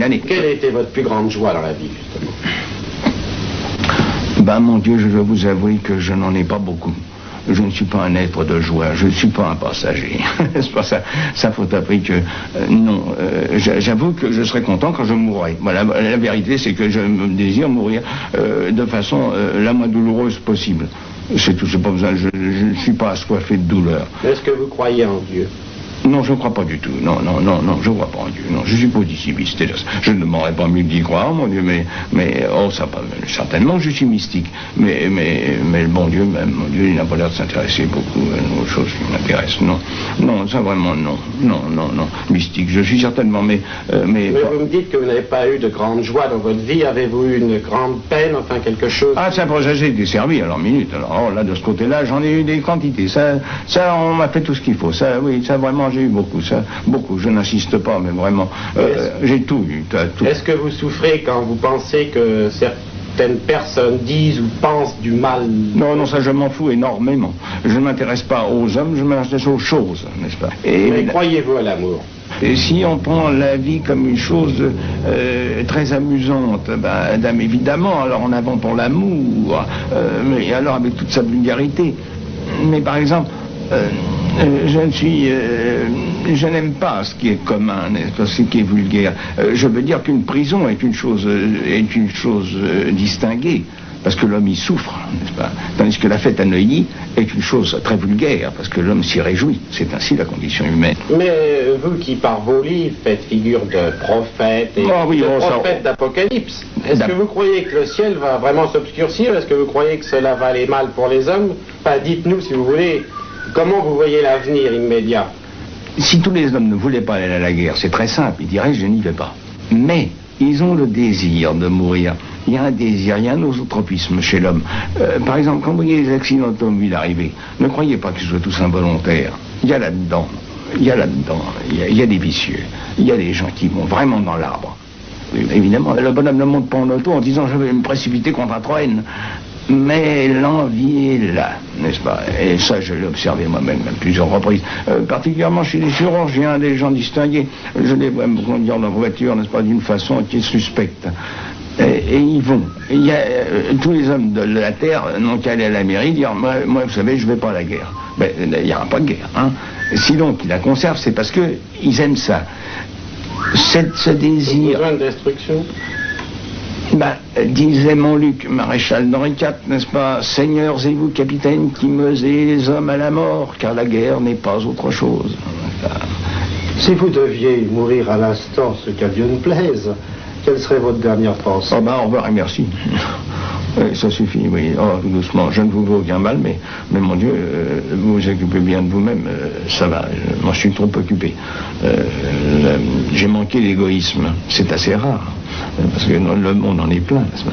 année. Quelle était votre plus grande joie dans la vie, justement? Ben, mon Dieu, je dois vous avouer que je n'en ai pas beaucoup. Je ne suis pas un être de joie, je ne suis pas un passager. C'est pas ça. Ça faut appris que non. J'avoue que je serais content quand je mourrai. Voilà, la vérité, c'est que je me désire mourir de façon la moins douloureuse possible. C'est tout. C'est pas besoin. Je ne suis pas assoiffé de douleur. Est-ce que vous croyez en Dieu? Non, je ne crois pas du tout. Non, je ne crois pas en Dieu. Non, je suis positiviste. Je ne demanderais pas mieux d'y croire, mon Dieu, mais oh, ça pas. Certainement, je suis mystique. Mais le bon Dieu, même, mon Dieu, il n'a pas l'air de s'intéresser beaucoup aux choses qui m'intéressent. Non, ça vraiment, non. Mystique, je suis certainement, mais vous me dites que vous n'avez pas eu de grande joie dans votre vie. Avez-vous eu une grande peine, enfin quelque chose? Ah, ça, j'ai été servi, alors, minute. Alors, là, de ce côté-là, j'en ai eu des quantités. Ça, on m'a fait tout ce qu'il faut. Ça, oui, ça, vraiment, j'ai eu beaucoup, beaucoup. Je n'insiste pas, mais vraiment, j'ai tout eu. Tout. Est-ce que vous souffrez quand vous pensez que certaines personnes disent ou pensent du mal? Non, ça je m'en fous énormément. Je ne m'intéresse pas aux hommes, je m'intéresse aux choses, n'est-ce pas? Mais croyez-vous à l'amour? Et si on prend la vie comme une chose très amusante, ben, évidemment, alors en avant pour l'amour, mais alors avec toute sa vulgarité. Mais par exemple, je n'aime pas ce qui est commun, ce qui est vulgaire. Je veux dire qu'une prison est une chose distinguée, parce que l'homme y souffre, n'est-ce pas? Tandis que la fête à Neuilly est une chose très vulgaire, parce que l'homme s'y réjouit. C'est ainsi la condition humaine. Mais vous qui, par vos livres, faites figure de prophète et de prophète d'Apocalypse, est-ce que vous croyez que le ciel va vraiment s'obscurcir? Est-ce que vous croyez que cela va aller mal pour les hommes? Enfin, dites-nous, si vous voulez, comment vous voyez l'avenir immédiat? Si tous les hommes ne voulaient pas aller à la guerre, c'est très simple, ils diraient je n'y vais pas. Mais ils ont le désir de mourir. Il y a un désir, il y a un osotropisme chez l'homme. Par exemple, quand vous voyez les accidents d'automobile arriver, ne croyez pas que ce soit tous involontaire. Il y a là-dedans, il y a des vicieux, il y a des gens qui vont vraiment dans l'arbre. Évidemment, le bonhomme ne monte pas en auto en disant je vais me précipiter contre un train. Mais l'envie est là, n'est-ce pas? Et ça, je l'ai observé moi-même à plusieurs reprises. Particulièrement chez les chirurgiens, des gens distingués. Je les vois me conduire dans voiture, n'est-ce pas, d'une façon qui est suspecte. Et ils vont. Tous les hommes de la Terre n'ont qu'à aller à la mairie dire moi, vous savez, je ne vais pas à la guerre. Ben, il n'y aura pas de guerre. Hein. Si donc ils la conservent, c'est parce qu'ils aiment ça. Ce désir... besoin de destruction? Disait Montluc, maréchal d'Henri IV, n'est-ce pas? Seigneurs et vous, capitaines, qui meusez les hommes à la mort, car la guerre n'est pas autre chose. Si vous deviez mourir à l'instant, ce qu'à Dieu ne plaise, quelle serait votre dernière pensée? Au revoir et merci. Ça suffit, oui. Oh, tout doucement. Je ne vous veux aucun mal, mais mon Dieu, vous vous occupez bien de vous-même, ça va. Moi, je suis trop occupé. J'ai manqué l'égoïsme. C'est assez rare. Parce que le monde en est plein, n'est-ce pas?